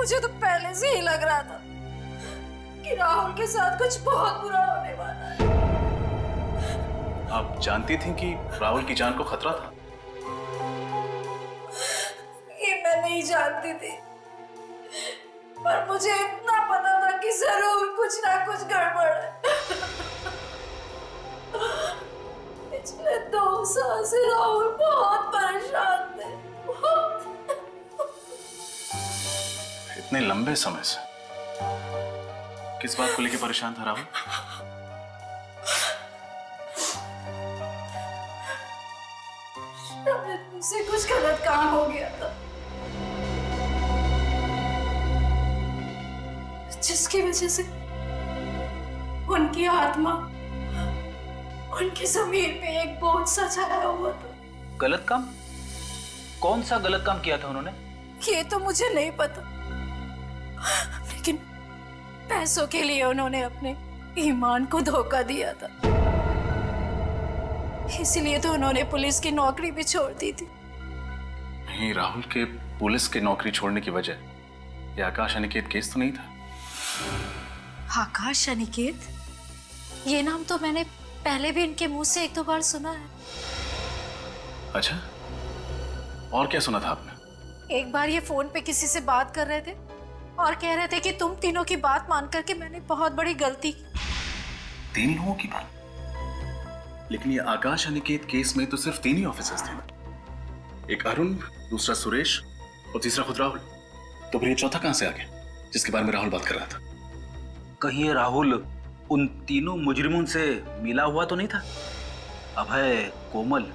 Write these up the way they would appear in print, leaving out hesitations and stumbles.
मुझे तो पहले से ही लग रहा था कि राहुल के साथ कुछ बहुत बुरा होने वाला है। आप जानती थी कि राहुल की जान को खतरा था? ये मैं नहीं जानती थी, पर मुझे इतना पता था कि जरूर कुछ ना कुछ गड़बड़ है। पिछले 2 साल से राहुल बहुत परेशान थे। इतने लंबे समय से किस बात को लेकर परेशान था राहुल? शायद मुझसे कुछ गलत काम हो गया था, जिसकी वजह से उनकी आत्मा उनकी जमीन पे एक बोझ सा छाया हुआ था। गलत काम? कौन सा गलत काम किया था उन्होंने? ये तो मुझे नहीं पता, लेकिन पैसों के लिए उन्होंने अपने ईमान को धोखा दिया था। इसीलिए तो उन्होंने पुलिस की नौकरी भी छोड़ दी थी। नहीं, राहुल के पुलिस की नौकरी छोड़ने की वजह ये आकाश अनिकेत केस तो नहीं था? आकाश अनिकेत? ये नाम तो मैंने पहले भी इनके मुंह से 1-2 बार सुना है। अच्छा, और क्या सुना था आपने? एक बार ये फोन पे किसी से बात कर रहे थे और कह रहे थे कि तुम तीनों की बात मान करके मैंने बहुत बड़ी गलती की। 3 लोगों की बात? लेकिन ये आकाश अनिकेत केस में तो सिर्फ 3 ही ऑफिसर्स थे, एक अरुण, दूसरा सुरेश और तीसरा खुद राहुल। तो फिर ये चौथा कहां से आ गया जिसके बारे में राहुल बात कर रहा था? कहीं ये राहुल उन तीनों मुजरिमों से मिला हुआ तो नहीं था? अभय, कोमल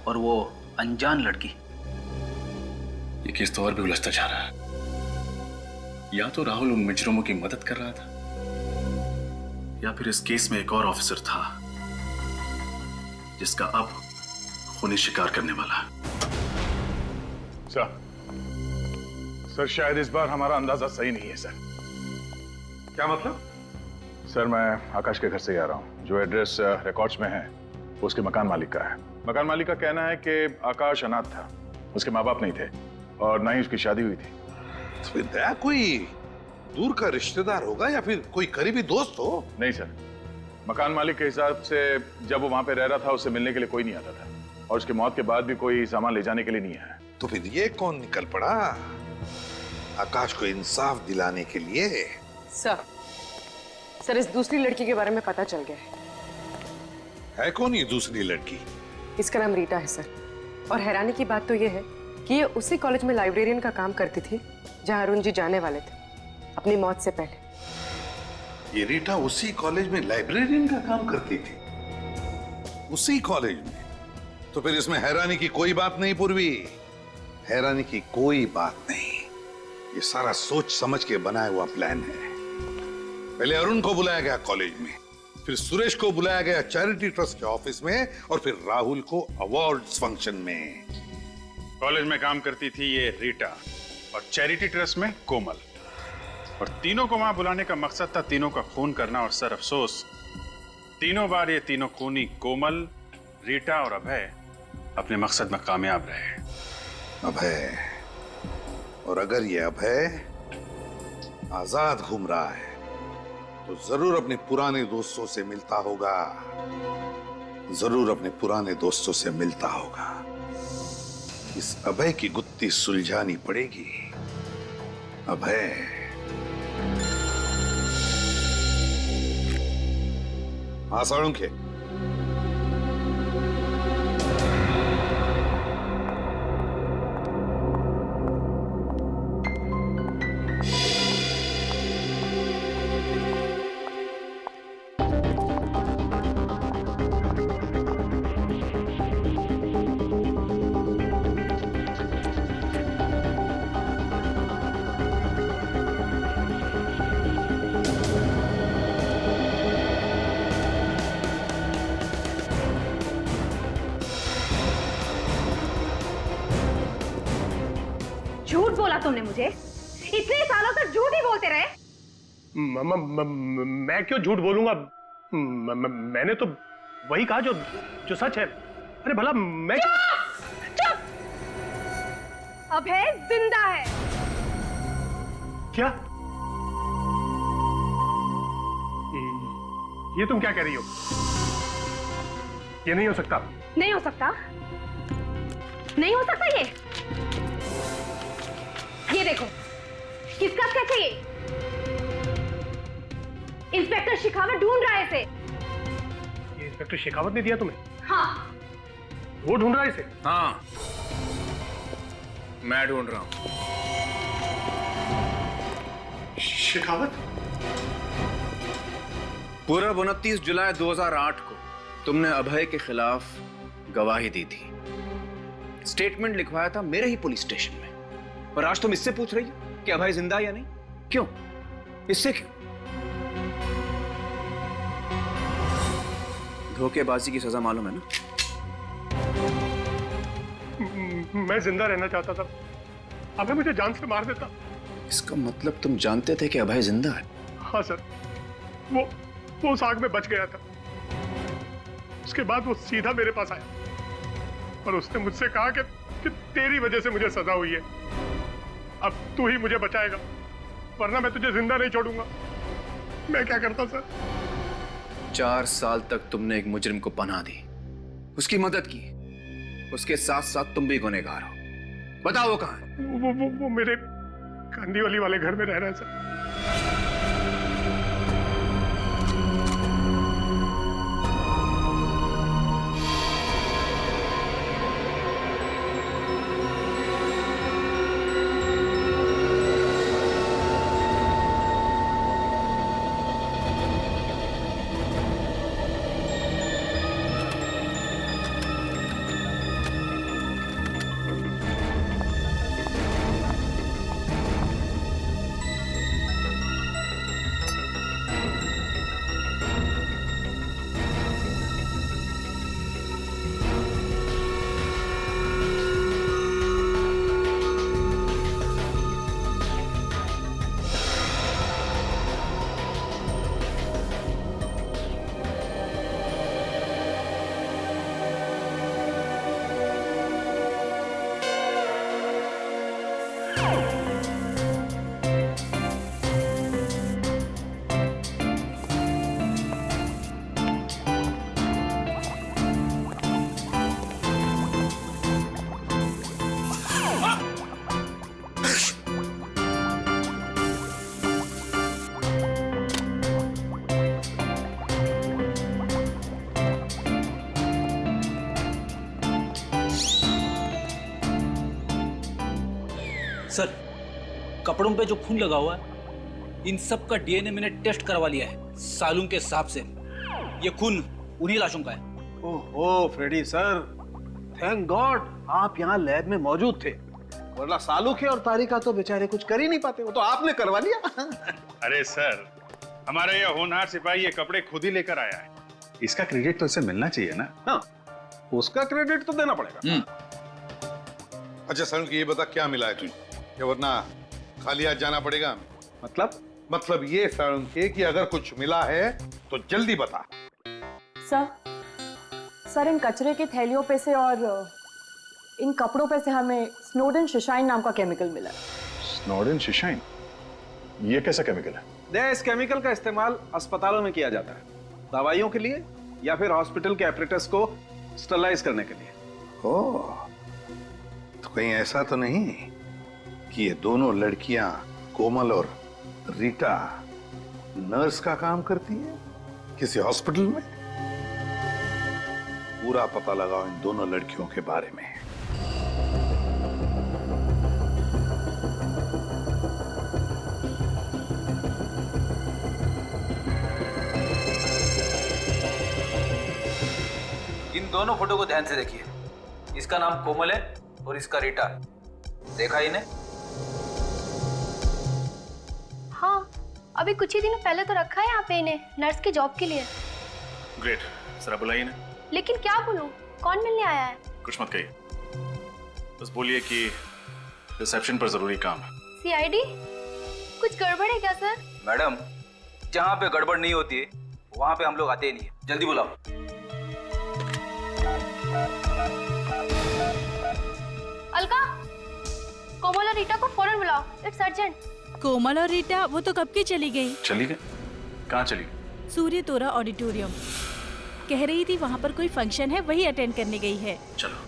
और वो अनजान लड़की। ये केस तो और भी उलझता जा रहा है। या तो राहुल उन मुजरिमों की मदद कर रहा था, या फिर इस केस में एक और ऑफिसर था जिसका अब खूनी शिकार करने वाला है। सर शायद इस बार हमारा अंदाजा सही नहीं है सर। क्या मतलब? सर मैं आकाश के घर से ही आ रहा हूँ। जो एड्रेस रिकॉर्ड्स में है वो उसके मकान मालिक का है। मकान मालिक का कहना है कि आकाश अनाथ था, उसके माँ बाप नहीं थे और ना ही उसकी शादी हुई थी। तो फिर दया कोई दूर का रिश्तेदार होगा या फिर कोई करीबी दोस्त हो? नहीं सर, मकान मालिक के हिसाब से जब वो वहां पे रह रहा था उससे मिलने के लिए कोई नहीं आता था और उसकी मौत के बाद भी कोई सामान ले जाने के लिए नहीं आया। तो फिर ये कौन निकल पड़ा आकाश को इंसाफ दिलाने के लिए? सर इस दूसरी लड़की के बारे में पता चल गया है कौन ये दूसरी लड़की? इसका नाम रीटा है सर। और हैरानी की बात तो ये है कि ये उसी कॉलेज में लाइब्रेरियन का काम करती थी जहां अरुण जी जाने वाले थे अपनी मौत से पहले। ये रीटा उसी कॉलेज में लाइब्रेरियन का काम करती थी? उसी कॉलेज में? तो फिर इसमें हैरानी की कोई बात नहीं पूर्वी, हैरानी की कोई बात नहीं। ये सारा सोच समझ के बनाया हुआ प्लान है। पहले अरुण को बुलाया गया कॉलेज में, फिर सुरेश को बुलाया गया चैरिटी ट्रस्ट के ऑफिस में और फिर राहुल को अवार्ड्स फंक्शन में। कॉलेज में काम करती थी ये रीटा और चैरिटी ट्रस्ट में कोमल, और तीनों को वहां बुलाने का मकसद था तीनों का खून करना। और सर अफसोस, तीनों बार ये तीनों खूनी कोमल, रीटा और अभय अपने मकसद में कामयाब रहे। अभय, और अगर ये अभय आजाद घूम रहा है तो जरूर अपने पुराने दोस्तों से मिलता होगा, जरूर अपने पुराने दोस्तों से मिलता होगा। इस अभय की गुत्थी सुलझानी पड़ेगी। अभय, हाँ साळुंखे, झूठ बोला तुमने मुझे, इतने सालों तक झूठ ही बोलते रहे। मैं क्यों झूठ बोलूंगा? मैंने तो वही कहा जो सच है। अरे भला मैं चुप! अभय जिंदा है क्या? ये तुम क्या कह रही हो? ये नहीं हो सकता। नहीं हो सकता? नहीं हो सकता ये देखो, किसका स्केच है ये? इंस्पेक्टर शेखावत ढूंढ रहा है इसे। ये इंस्पेक्टर शेखावत ने दिया तुम्हें? हाँ। वो ढूंढ रहा है इसे? हाँ, मैं ढूंढ रहा हूं। शेखावत? पूर्व 29 जुलाई 2008 को तुमने अभय के खिलाफ गवाही दी थी। स्टेटमेंट लिखवाया था मेरे ही पुलिस स्टेशन में। और आज तुम इससे पूछ रही हो कि अभय जिंदा या नहीं? क्यों? इससे क्यों? धोखेबाजी की सजा मालूम है ना? मैं जिंदा रहना चाहता था, अभय मुझे जान से मार देता। इसका मतलब तुम जानते थे कि अभय जिंदा है? हाँ सर, वो उस आग में बच गया था। उसके बाद वो सीधा मेरे पास आया और उसने मुझसे कहा कि तेरी वजह से मुझे सजा हुई है, अब तू ही मुझे बचाएगा, वरना मैं तुझे जिंदा नहीं छोड़ूंगा। मैं क्या करता सर? 4 साल तक तुमने एक मुजरिम को पनाह दी, उसकी मदद की, उसके साथ साथ तुम भी गुनहगार हो। बताओ वो कहां है? वो मेरे कांदीवली वाले घर में रह रहा है सर। सर, कपड़ों पे जो खून लगा हुआ है, इन सब का डीएनए मैंने टेस्ट करवा लिया है सालून के हिसाब से। ये खून उन्हीं लाशों का है। ओहो फ्रेडी सर, थैंक गॉड आप यहाँ लैब में मौजूद थे, वरना सालूखे और तारिका तो बेचारे कुछ कर ही नहीं पाते। वो तो आपने करवा लिया। अरे सर, हमारा ये होनहार सिपाही ये कपड़े खुद ही लेकर आया है, इसका क्रेडिट तो इसे मिलना चाहिए ना। हाँ, उसका क्रेडिट तो देना पड़ेगा। अच्छा सर, ये बता क्या मिला है तुझे, या वरना खाली हाथ जाना पड़ेगा। मतलब ये सर कि अगर कुछ मिला है तो जल्दी बता। सर इन कचरे की थैलियों पे से और इन कपड़ों पे से हमें स्नोडेन शिशाइन नाम का केमिकल मिला। स्नोडेन शिशाइन? ये कैसा केमिकल है? इस केमिकल का इस्तेमाल अस्पतालों में किया जाता है, दवाइयों के लिए या फिर हॉस्पिटल के एपरेटस को स्टरलाइज करने के लिए। ओह, तो कहीं ऐसा तो नहीं कि ये दोनों लड़कियां कोमल और रीटा नर्स का काम करती है किसी हॉस्पिटल में? पूरा पता लगाओ इन दोनों लड़कियों के बारे में। इन दोनों फोटो को ध्यान से देखिए। इसका नाम कोमल है और इसका रीटा। देखा इन्हें? हाँ, अभी कुछ ही दिनों पहले तो रखा है यहाँ पे इन्हें नर्स की जॉब के लिए। ग्रेट, जरा बुलाइए ना। लेकिन क्या बोलूं, कौन मिलने आया है? कुछ मत कहिए, बस बोलिए कि रिसेप्शन पर जरूरी काम है। सीआईडी? कुछ गड़बड़ है क्या सर? मैडम, जहाँ पे गड़बड़ नहीं होती है वहाँ पे हम लोग आते ही नहीं है। जल्दी बुलाओ। अलका, कोमल और रीटा को फौरन बुलाओ, इट्स अर्जेंट। कोमल और रीटा वो तो कब की चली गई। चली गई? कहाँ चली गई? सूर्य तोरा ऑडिटोरियम। कह रही थी वहाँ पर कोई फंक्शन है, वही अटेंड करने गई है। चलो।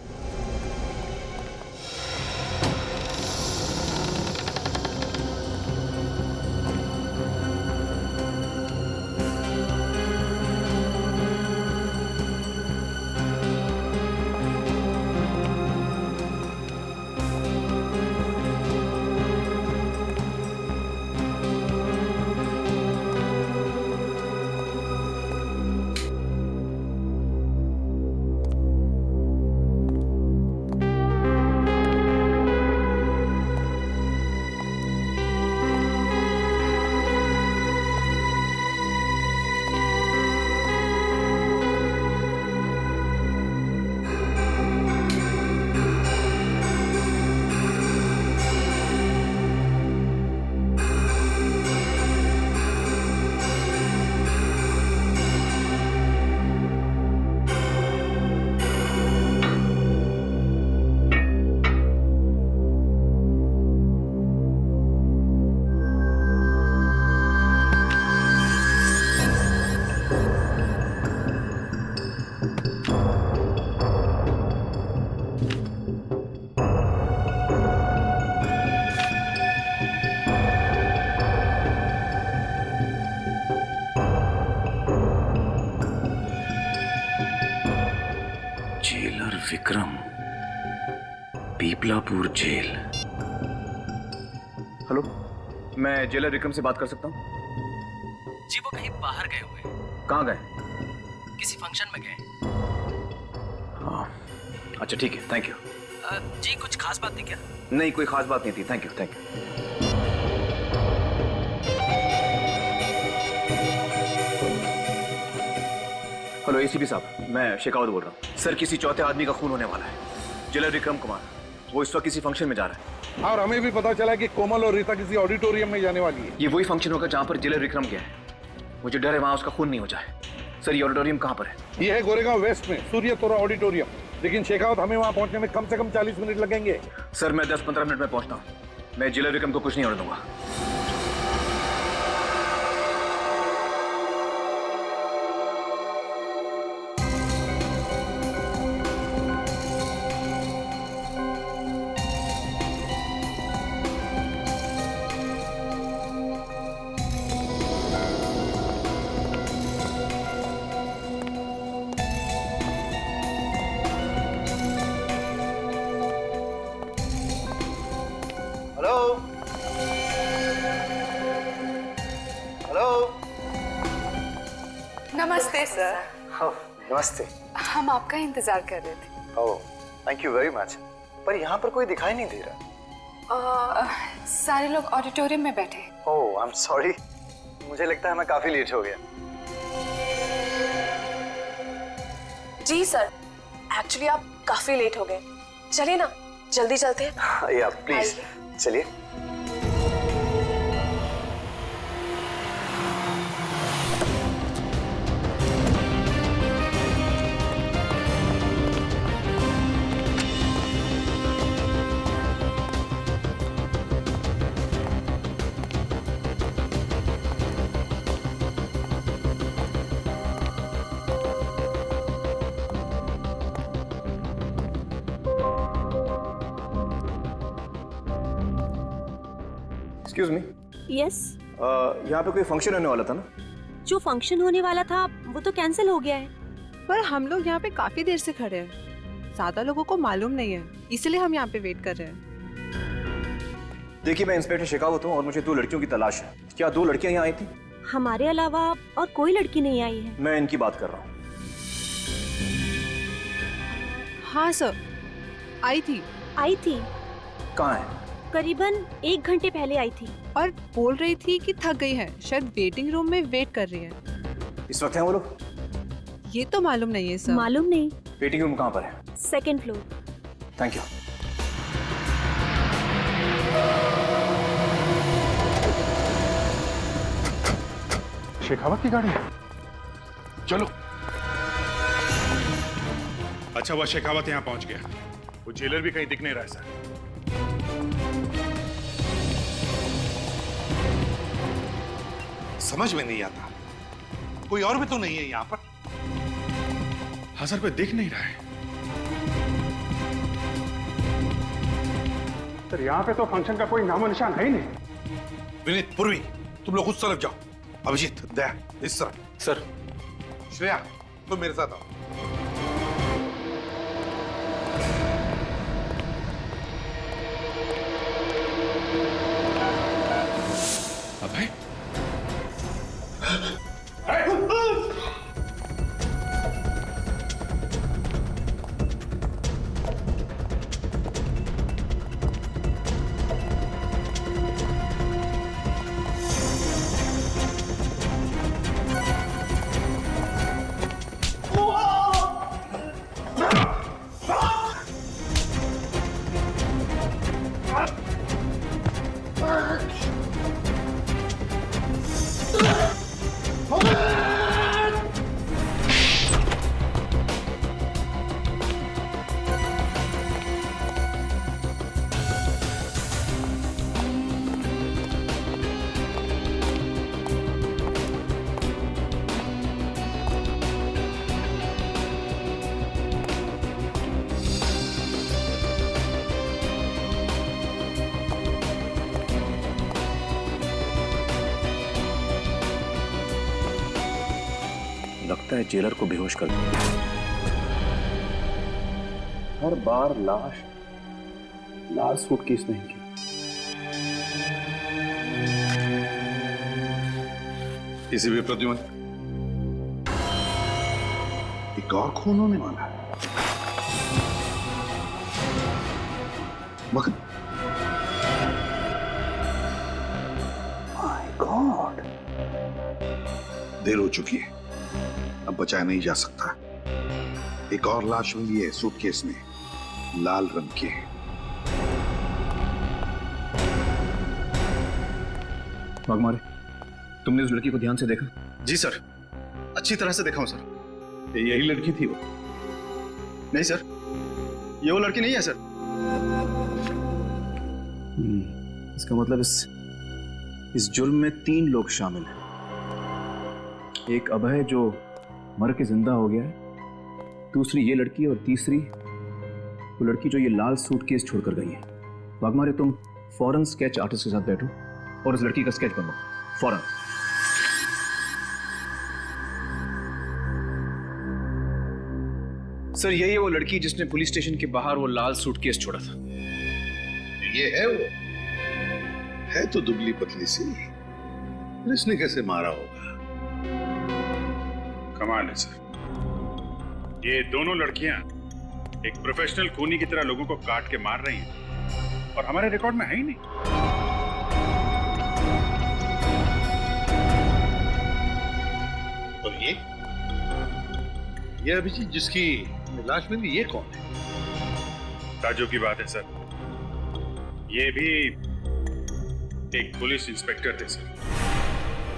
विक्रम, पीपलापुर जेल। हेलो, मैं जेलर विक्रम से बात कर सकता हूँ? जी वो कहीं बाहर गए हुए हैं। कहाँ गए? किसी फंक्शन में गए। हाँ, अच्छा ठीक है, थैंक यू। जी कुछ खास बात थी क्या? नहीं, कोई खास बात नहीं थी, thank you thank you. Hello ACP साहब, मैं शेखावत बोल रहा हूँ। सर, किसी चौथे आदमी का खून होने वाला है। जेलर विक्रम कुमार, वो इस वक्त किसी फंक्शन में जा रहा है। और हमें भी पता चला कि कोमल और रीता किसी ऑडिटोरियम में जाने वाली है। ये वही फंक्शन होगा जहाँ पर जेलर विक्रम गया है। मुझे डर है वहाँ उसका खून नहीं हो जाए। सर, ये ऑडिटोरियम कहाँ पर है? ये है गोरेगांव वेस्ट में सूर्य तोरा ऑडिटोरियम। लेकिन शेखावत, हमें वहाँ पहुँचने में कम से कम 40 मिनट लगेंगे। सर, मैं 10-15 मिनट में पहुँचता हूँ। मैं जेलर विक्रम को कुछ नहीं होने दूंगा। नमस्ते सर। नमस्ते। हम आपका इंतजार कर रहे थे। ओह, थैंक यू वेरी मच। पर यहाँ पर कोई दिखाई नहीं दे रहा। सारे लोग ऑडिटोरियम में बैठे। ओह, आई एम सॉरी। मुझे लगता है मैं काफी लेट हो गया। जी सर, एक्चुअली आप काफी लेट हो गए। चलिए ना, जल्दी चलते हैं। या प्लीज चलिए। Excuse me. यस। यहाँ पे कोई फंक्शन होने वाला था ना? जो फंक्शन होने वाला था वो तो कैंसिल हो गया है। पर हम लोग यहाँ पे काफी देर से खड़े हैं, ज्यादा लोगों को मालूम नहीं है, इसलिए हम यहाँ पे वेट कर रहे हैं। देखिए, मैं इंस्पेक्टर शेखावत हूँ और मुझे 2 लड़कियों की तलाश है। क्या 2 लड़कियाँ यहाँ आई थी? हमारे अलावा और कोई लड़की नहीं आई है। मैं इनकी बात कर रहा हूँ। हाँ सर, आई थी। आई थी? कहाँ है? करीबन 1 घंटे पहले आई थी और बोल रही थी कि थक गई है, शायद वेटिंग रूम में वेट कर रही है। इस वक्त हैं वो लोग? ये तो मालूम नहीं है सर। मालूम नहीं। वेटिंग रूम कहाँ पर है? 2nd floor. Thank you. Shekhawat की गाड़ी है? चलो। अच्छा हुआ शेखावत यहाँ पहुंच गया। वो जेलर भी कहीं दिख नहीं रहा है सर। समझ में नहीं आता, कोई और भी तो नहीं है यहाँ पर? हाँ सर, कोई दिख नहीं रहा है। सर यहाँ पे तो फंक्शन का कोई नामो निशान है ही नहीं। विनीत, पूर्वी, तुम लोग उस तरफ जाओ। अभिजीत, दया, इस तरफ। सर। श्रेया, तुम मेरे साथ आओ। अभय? लगता है जेलर को बेहोश कर दिया। हर बार लाश लाल सूटकेस में ही। किसी भी प्रद्युमन, एक और खून होने वाला है। मगर माय गॉड, देर हो चुकी है, अब बचाया नहीं जा सकता। एक और लाश मिली है सूटकेस में, लाल रंग की। वाघमारे, तुमने उस लड़की को ध्यान से देखा? जी सर, अच्छी तरह से देखा हूं सर। यही लड़की थी वो? नहीं सर, ये वो लड़की नहीं है सर। इसका मतलब इस जुर्म में 3 लोग शामिल हैं। एक अभय जो मर के जिंदा हो गया है, दूसरी ये लड़की, और तीसरी वो लड़की जो ये लाल सूटकेस छोड़कर गई है। वाघमारे, तुम फौरन स्केच आर्टिस्ट के साथ बैठो और उस लड़की का स्केच बनवाओ, फौरन। सर, यही है वो लड़की जिसने पुलिस स्टेशन के बाहर वो लाल सूटकेस छोड़ा था। ये है वो? है तो दुबली पतली सी, इसने कैसे मारा होगा? कमाल है सर, ये दोनों लड़कियां एक प्रोफेशनल खूनी की तरह लोगों को काट के मार रही हैं और हमारे रिकॉर्ड में है ही नहीं। और ये अभिजीत जिसकी लाश मिली, ये कौन है? ताज्जुब की बात है सर, ये भी एक पुलिस इंस्पेक्टर थे सर।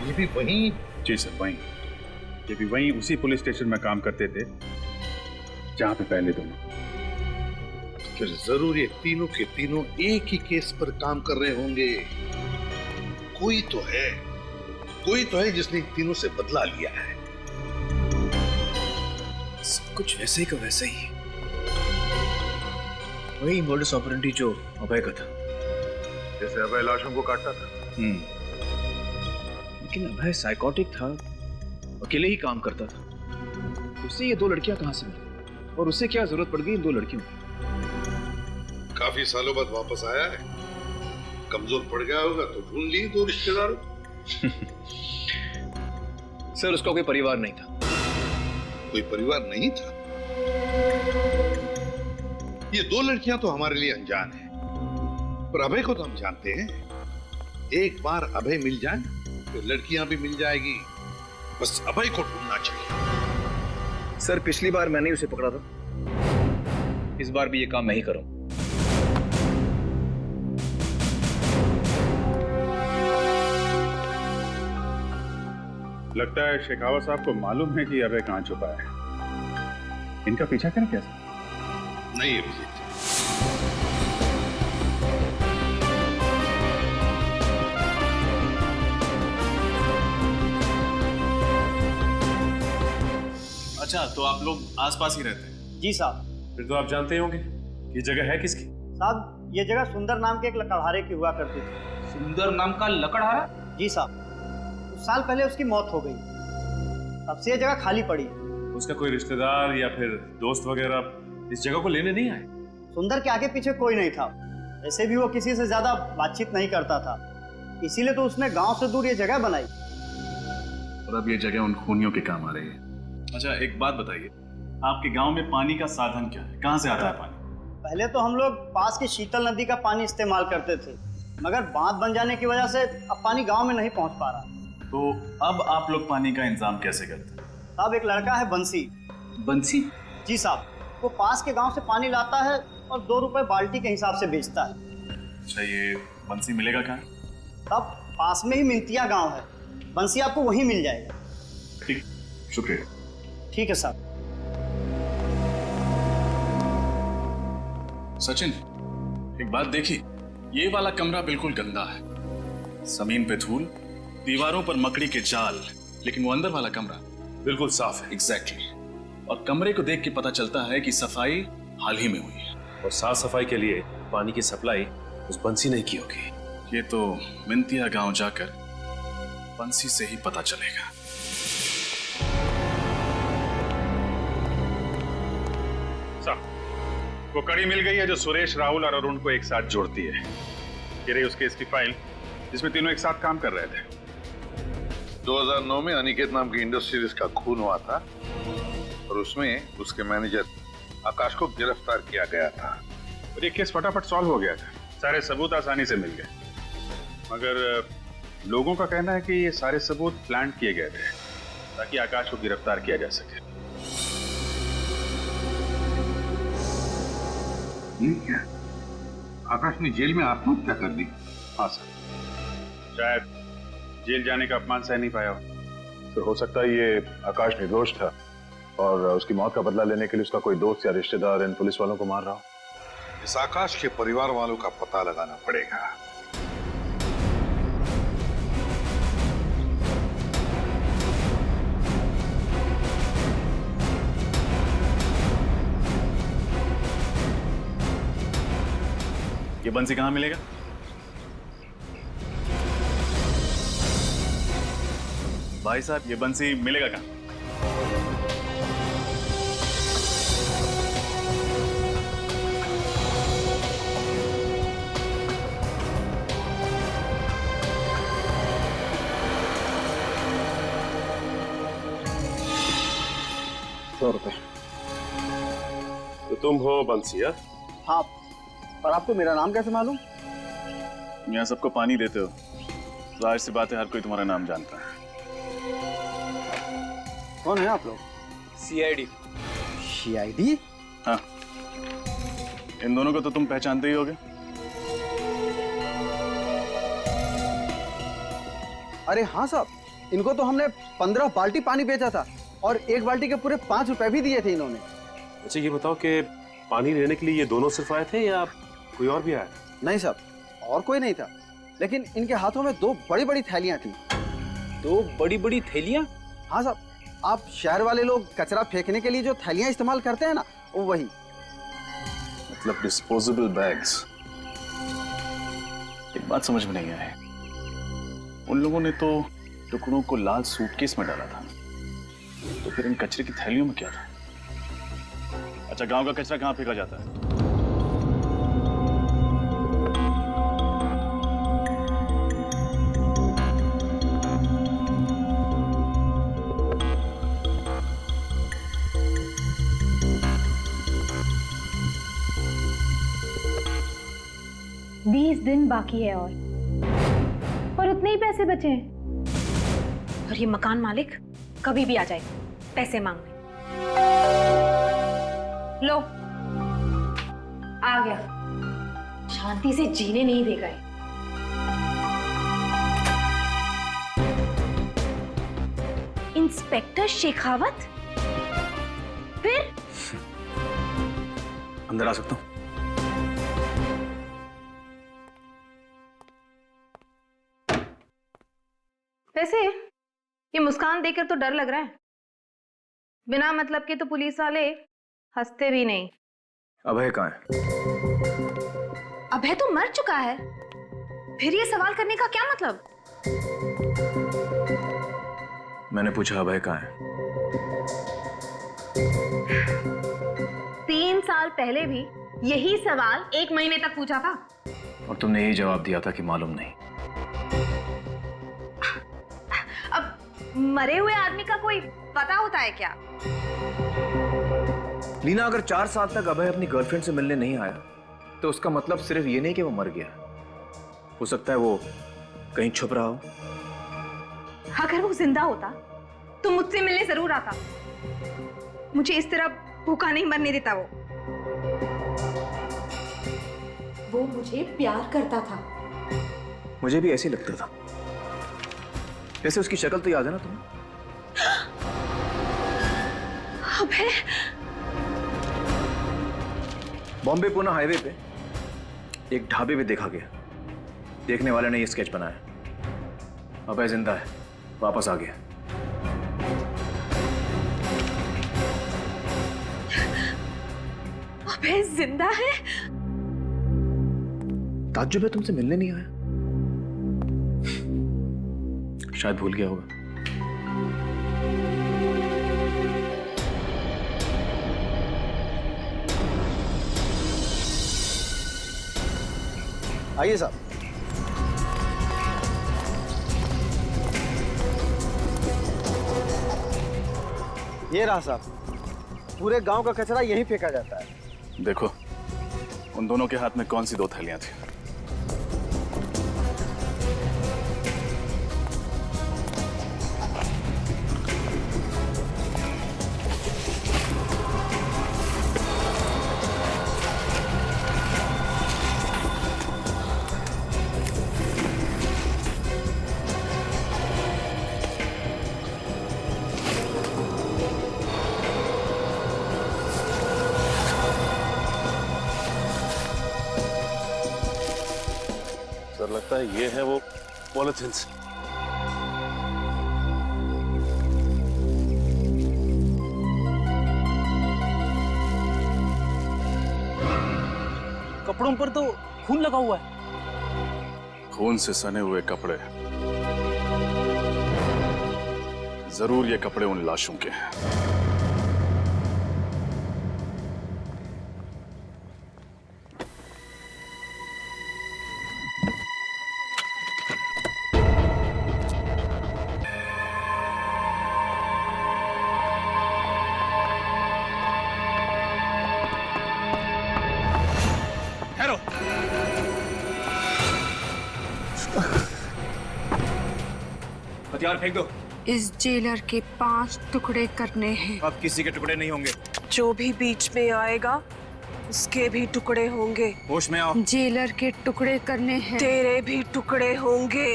ये भी वहीं? जी सर, वहीं। ये भी वहीं उसी पुलिस स्टेशन में काम करते थे जहां पे पहले दोनों। फिर जरूर ये तीनों के तीनों एक ही केस पर काम कर रहे होंगे। कोई तो है जिसने इन तीनों से बदला लिया है। सब कुछ वैसे ही का वैसे ही, वही मोडस ऑपरेंडी जो अभय का था। जैसे अभय लाशों को काटता था। लेकिन अभय साइकोटिक था, अकेले ही काम करता था। उससे ये 2 लड़कियां कहां से मिली और उसे क्या जरूरत पड़ गई इन 2 लड़कियों की? काफी सालों बाद वापस आया है, कमजोर पड़ गया होगा तो ढूंढ लिए 2 रिश्तेदारों। सर, उसका कोई परिवार नहीं था। कोई परिवार नहीं था? ये 2 लड़कियां तो हमारे लिए अनजान है, पर अभय को तो हम जानते हैं। एक बार अभय मिल जाए तो लड़कियां भी मिल जाएगी। बस अभय को ढूंढना चाहिए। सर, पिछली बार मैंने उसे पकड़ा था, इस बार भी ये काम मैं ही करूं। लगता है शेखावत साहब को मालूम है कि अभय कहां छुपा है। इनका पीछा करें क्या सर? नहीं अभिजीत, अच्छा, तो आप लोग आसपास ही रहते हैं? जी साहब। फिर तो आप जानते होंगे कि जगह है किसकी? साहब ये जगह सुंदर नाम के एक लकड़हारे की हुआ करती थी। सुंदर नाम का लकड़हारा? जी साहब, कुछ साल पहले उसकी मौत हो गई, तब से ये जगह खाली पड़ी है। उसका कोई रिश्तेदार या फिर दोस्त वगैरह इस जगह को लेने नहीं आए? सुंदर के आगे पीछे कोई नहीं था, वैसे भी वो किसी से ज्यादा बातचीत नहीं करता था, इसीलिए तो उसने गांव से दूर ये जगह बनाई। और अब ये जगह उन खूनियों के काम आ रही है। अच्छा, एक बात बताइए, आपके गांव में पानी का साधन क्या है? कहाँ से आता है पानी? पहले तो हम लोग पास की शीतल नदी का पानी इस्तेमाल करते थे, मगर बांध बन जाने की वजह से अब पानी गांव में नहीं पहुंच पा रहा। तो अब आप लोग पानी का इंतजाम कैसे करते हैं? साहब एक लड़का है बंसी। बंसी? जी साहब, वो पास के गांव से पानी लाता है और 2 रुपए बाल्टी के हिसाब से बेचता है। अच्छा, ये बंसी मिलेगा कहाँ? तब पास में ही मिंतिया गांव है, बंसी आपको वहीं मिल जाएगा। ठीक, शुक्रिया। ठीक है साहब। सचिन, एक बात देखिए, ये वाला कमरा बिल्कुल गंदा है, जमीन पे धूल, दीवारों पर मकड़ी के जाल, लेकिन वो अंदर वाला कमरा बिल्कुल साफ है। एग्जैक्टली। और कमरे को देख के पता चलता है कि सफाई हाल ही में हुई है। और साफ सफाई के लिए पानी की सप्लाई उस बंसी ने की होगी। ये तो मिंतिया गांव जाकर बंसी से ही पता चलेगा। वो कड़ी मिल गई है जो सुरेश, राहुल और अरुण को एक साथ जोड़ती है। ये रही उस केस की फाइल जिसमें तीनों एक साथ काम कर रहे थे। 2009 में अनिकेत नाम की इंडस्ट्रियलिस्ट का खून हुआ था और उसमें उसके मैनेजर आकाश को गिरफ्तार किया गया था। और ये केस फटाफट सॉल्व हो गया था, सारे सबूत आसानी से मिल गए। मगर लोगों का कहना है कि ये सारे सबूत प्लान किए गए थे ताकि आकाश को गिरफ्तार किया जा सके। क्या आकाश ने जेल में आत्महत्या कर दी? हाँ सर, शायद जेल जाने का अपमान सह नहीं पाया हो। तो हो सकता है ये आकाश निर्दोष था और उसकी मौत का बदला लेने के लिए उसका कोई दोस्त या रिश्तेदार इन पुलिस वालों को मार रहा हो। इस आकाश के परिवार वालों का पता लगाना पड़ेगा। ये बंसी कहाँ मिलेगा? भाई साहब, ये बंसी मिलेगा कहाँ? ₹100। तो तुम हो बंसिया? हाँ, पर आपको मेरा नाम कैसे मालूम? यहाँ सबको पानी देते हो, जाहिर सी बात है हर कोई तुम्हारा नाम जानता है। कौन है आप लोग? CID। CID? हाँ, इन दोनों को तो तुम पहचानते ही होगे। अरे हाँ साहब, इनको तो हमने 15 बाल्टी पानी बेचा था और 1 बाल्टी के पूरे 5 रुपए भी दिए थे इन्होंने। अच्छा, ये बताओ कि पानी लेने के लिए ये दोनों सिर्फ आए थे या कोई और भी आया? नहीं साहब, और कोई नहीं था, लेकिन इनके हाथों में 2 बड़ी-बड़ी थैलियां थी। 2 बड़ी-बड़ी थैलियां? हाँ साहब, आप शहर वाले लोग कचरा फेंकने के लिए जो थैलियां इस्तेमाल करते हैं ना, वो वही। मतलब डिस्पोजेबल बैग्स। एक बात समझ में नहीं आई, उन लोगों ने तो टुकड़ों को लाल सूटकेस में डाला था, तो फिर इन कचरे की थैलियों में क्या था? अच्छा, गांव का कचरा कहाँ फेंका जाता है? बीस दिन बाकी है और उतने ही पैसे बचे हैं। और ये मकान मालिक कभी भी आ जाएगा पैसे मांगने। लो, आ गया, शांति से जीने नहीं देगा ये। इंस्पेक्टर शेखावत? फिर अंदर आ सकता हूँ? वैसे ये मुस्कान देखकर तो डर लग रहा है। बिना मतलब के तो पुलिस वाले हंसते भी नहीं। अभय कहाँ है? अभय तो मर चुका है, फिर ये सवाल करने का क्या मतलब? मैंने पूछा अभय कहाँ है? 3 साल पहले भी यही सवाल 1 महीने तक पूछा था और तुमने यही जवाब दिया था कि मालूम नहीं। अब मरे हुए आदमी का कोई पता होता है क्या? लीना, अगर 4 साल तक अभय अपनी गर्लफ्रेंड से मिलने नहीं आया तो उसका मतलब सिर्फ ये नहीं कि वो मर गया, हो सकता है वो कहीं छुप रहा हो। अगर वो जिंदा होता तो मुझसे मिलने जरूर आता। मुझे इस तरह भूखा नहीं मरने देता। वो मुझे प्यार करता था। मुझे भी ऐसे ही लगता था। वैसे उसकी शक्ल तो याद है ना तुम्हें? अबे, बॉम्बे पुणे हाईवे पे एक ढाबे पे देखा गया। देखने वाले ने ये स्केच बनाया। अभय जिंदा है, वापस आ गया। अभय जिंदा है? ताज्जुब है तुमसे मिलने नहीं आया। शायद भूल गया होगा। आइए साहब। ये रहा साहब, पूरे गांव का कचरा यहीं फेंका जाता है। देखो, उन दोनों के हाथ में कौन सी 2 थैलियां थी? सर, लगता है ये है वो पॉलिथिन्स। कपड़ों पर तो खून लगा हुआ है। खून से सने हुए कपड़े। जरूर ये कपड़े उन लाशों के हैं। हथियार फेंक दो। इस जेलर के 5 टुकड़े करने हैं। अब किसी के टुकड़े नहीं होंगे। जो भी बीच में आएगा उसके भी टुकड़े होंगे। होश में आओ। जेलर के टुकड़े करने हैं। तेरे भी टुकड़े होंगे।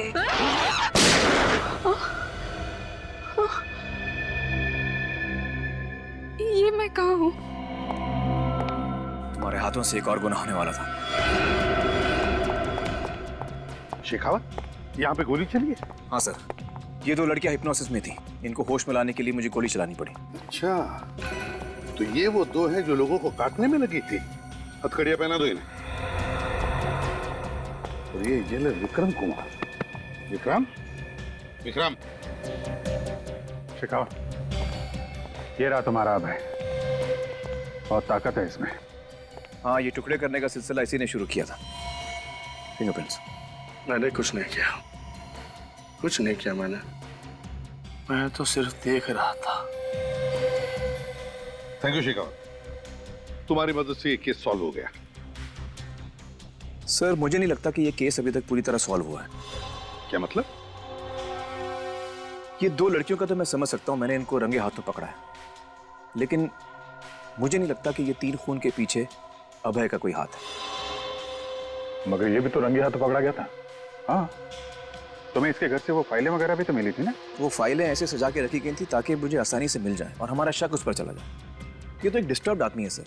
ये मैं कहाँ हूँ? तुम्हारे हाथों से एक और गुनाह होने वाला था। शेखावत, यहाँ पे गोली चली है? हाँ सर, ये 2 लड़कियां हिप्नोसिस में थी। इनको होश में लाने के लिए मुझे गोली चलानी पड़ी। अच्छा, तो ये वो 2 हैं जो लोगों को काटने में लगी थी। हथकड़ियां पहना दो इन्हें। और ये जेलर विक्रम कुमार। विक्रम, विक्रम। शेखावत, ये रहा तुम्हारा अभय। बहुत ताकत है इसमें। हाँ, ये टुकड़े करने का सिलसिला इसी ने शुरू किया था। फिंगरप्रिंट्स। मैंने कुछ नहीं किया, कुछ नहीं किया मैंने। मैं तो सिर्फ देख रहा था। थैंक यू शेखावत, तुम्हारी मदद से ये केस सॉल्व हो गया। सर, मुझे नहीं लगता कि ये केस अभी तक पूरी तरह सॉल्व हुआ है। क्या मतलब? ये 2 लड़कियों का तो मैं समझ सकता हूं, मैंने इनको रंगे हाथों पकड़ा है, लेकिन मुझे नहीं लगता कि ये 3 खून के पीछे अभय का कोई हाथ है। मगर ये भी तो रंगे हाथों पकड़ा गया था। हाँ, तुम्हें इसके घर से वो फाइलें वगैरह भी तो मिली थी ना? वो फाइलें ऐसे सजा के रखी गई थी ताकि मुझे आसानी से मिल जाए और हमारा शक उस पर चला जाए। ये तो एक डिस्टर्ब्ड आदमी है सर।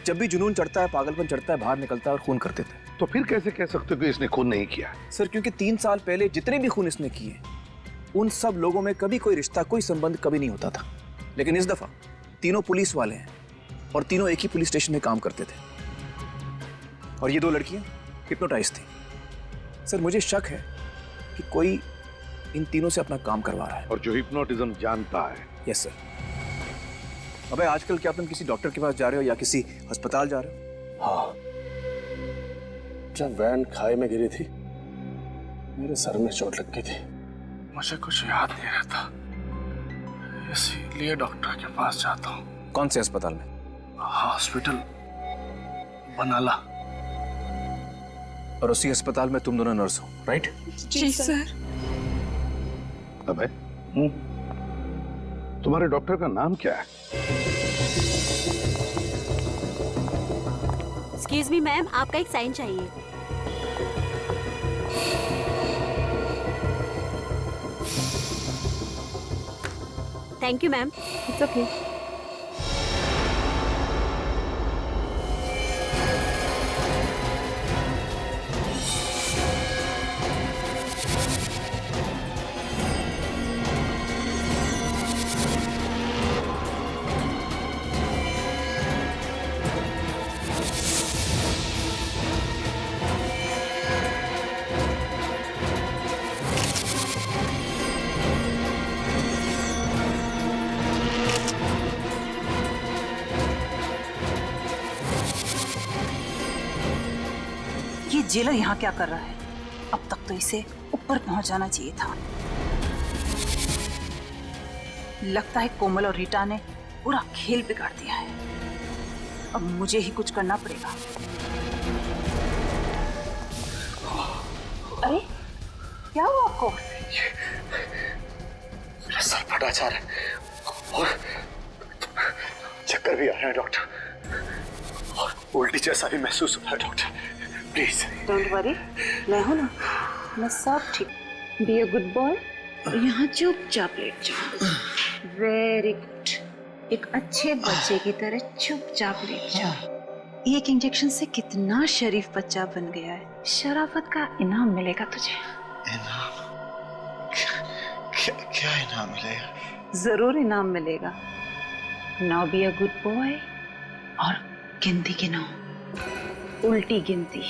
जब भी जुनून चढ़ता है, पागलपन चढ़ता है, बाहर निकलता है और खून कर देता है। तो फिर कैसे कह सकते हो कि इसने खून नहीं किया? सर, क्योंकि 3 साल पहले जितने भी खून इसने किए, उन सब लोगों में कभी कोई रिश्ता, कोई संबंध कभी नहीं होता था। लेकिन इस दफा तीनों पुलिस वाले हैं और तीनों एक ही पुलिस स्टेशन में काम करते थे। और ये दो लड़कियां हिप्नोटाइज थी। सर मुझे शक है कि कोई इन तीनों से अपना काम करवा रहा है। और जो हिप्नोटिज्म जानता है। Yes sir. अबे आजकल क्या तुम किसी डॉक्टर के पास जा रहे हो या किसी अस्पताल जा रहे हो? हाँ, जब वैन खाई में गिरी थी मेरे सर में चोट लग गई थी, मुझे कुछ याद नहीं रहता, इसीलिए डॉक्टर के पास जाता हूँ। कौन से अस्पताल में? हॉस्पिटल बनाला। और उसी अस्पताल में तुम दोनों नर्स हो, राइट? जी सर। अबे तुम्हारे डॉक्टर का नाम क्या है? एक्सक्यूज मी मैम, आपका एक साइन चाहिए। Thank you ma'am. It's okay. Jailer यहाँ क्या कर रहा है? अब तक तो इसे ऊपर पहुंच जाना चाहिए था। लगता है कोमल और रीटा ने पूरा खेल बिगाड़ दिया है। अब मुझे ही कुछ करना पड़ेगा। अरे क्या हुआ आपको? मेरा सर फटा जा रहा है और चक्कर भी आ रहे हैं डॉक्टर, और उल्टी जैसा भी महसूस हो रहा है डॉक्टर, प्लीज। डोंट वरी, मैं हूं ना, मैं सब ठीक। बी अ गुड बॉय, यहाँ चुपचाप लेट जाओ। वेरी गुड, एक अच्छे बच्चे की तरह चुपचाप लेट जाओ। एक इंजेक्शन से कितना शरीफ बच्चा बन गया है। शराफत का इनाम मिलेगा तुझे। इनाम? क्या इनाम मिलेगा? जरूर इनाम मिलेगा। Now be a good boy और गिनती गिनो, उल्टी गिनती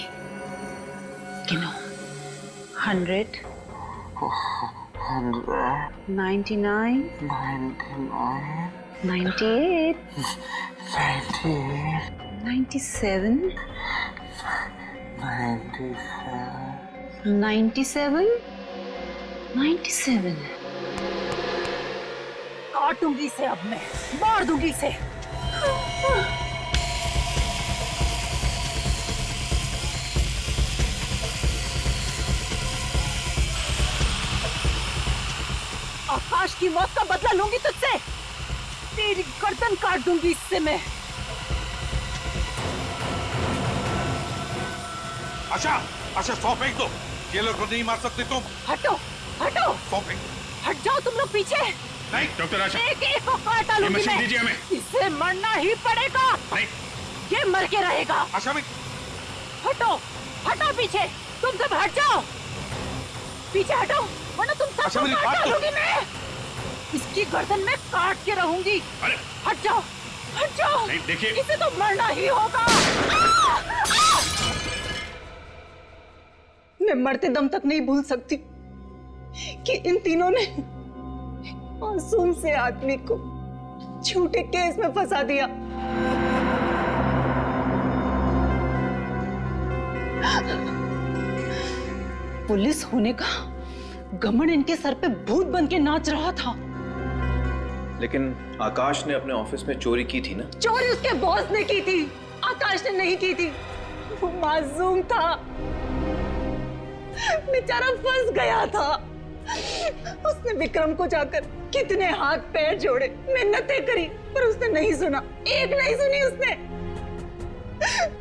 गिनो। 100, 99, 98, 97, 97। काटूंगी इसे, अब मैं मार दूंगी इसे। आकाश की मौत का बदला लूंगी तुझसे। तेरी गर्दन काट दूंगी इससे मैं। अच्छा 100 फेंक दो, ये लोग नहीं मार सकते तुम। हटो हटो, 100 फेंक। हट जाओ तुम लोग पीछे। नहीं डॉक्टर आशा, एक एक को काट डालूंगी मशीन मैं। दीजिए हमें। इसे मरना ही पड़ेगा। नहीं, ये मर के रहेगा। आशा भी हटो हटो पीछे, तुम सब हट जाओ, पीछे हटो, वरना तुम सबको काट डालूंगी मैं। इसकी गर्दन में काट के रहूंगी। हट जाओ हट जाओ। नहीं देखिए, इसे तो मरना ही होगा। मैं मरते दम तक नहीं भूल सकती कि इन तीनों ने मासूम से आदमी को झूठे केस में फंसा दिया। पुलिस होने का घमंड इनके सर पे भूत बन के नाच रहा था। लेकिन आकाश ने अपने ऑफिस में चोरी की थी ना? चोरी उसके बॉस ने की थी, आकाश ने नहीं की थी। वो मासूम था, बेचारा फंस गया था। उसने विक्रम को जाकर कितने हाथ पैर जोड़े, मिन्नतें करी, पर उसने नहीं सुना, एक नहीं सुनी उसने।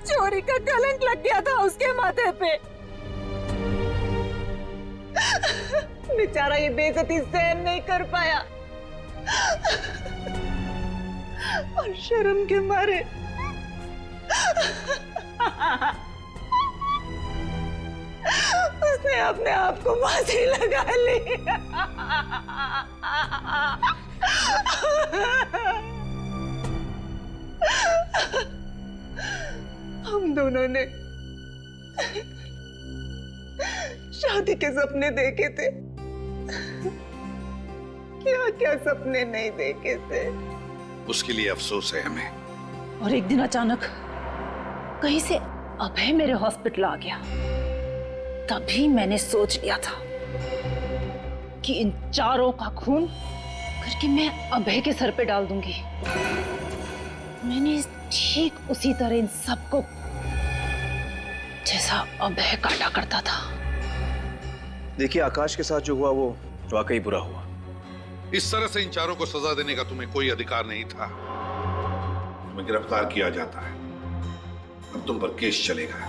चोरी का कलंक लग गया था उसके माथे पे। बेचारा ये बेइज्जती सहन नहीं कर पाया और शर्म के मारे उसने अपने आप को फांसी लगा ली। मैंने शादी के सपने देखे थे, क्या क्या सपने नहीं देखे थे। उसके लिए अफसोस है हमें। और एक दिन अचानक कहीं से अभय मेरे हॉस्पिटल आ गया। तभी मैंने सोच लिया था कि इन चारों का खून करके मैं अभय के सर पे डाल दूंगी। मैंने ठीक उसी तरह इन सबको जैसा अभय काटा करता था। देखिए, आकाश के साथ जो हुआ वो वाकई बुरा हुआ। इस तरह से इन चारों को सजा देने का तुम्हें कोई अधिकार नहीं था। तुम्हें गिरफ्तार किया जाता है, अब तुम पर केस चलेगा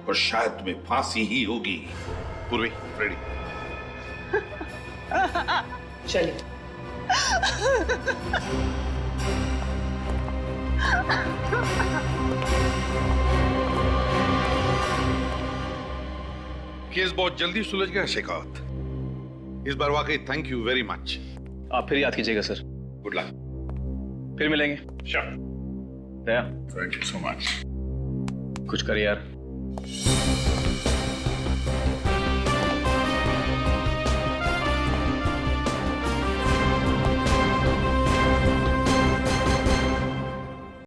और शायद तुम्हें फांसी ही होगी। पूर्वी, रेडी? चलिए। केस बहुत जल्दी सुलझ गया शेखावत। इस बार वाकई थैंक यू वेरी मच। आप फिर याद कीजिएगा सर। Good luck. फिर मिलेंगे। Sure. Daya, thank you so much. कुछ कर यार।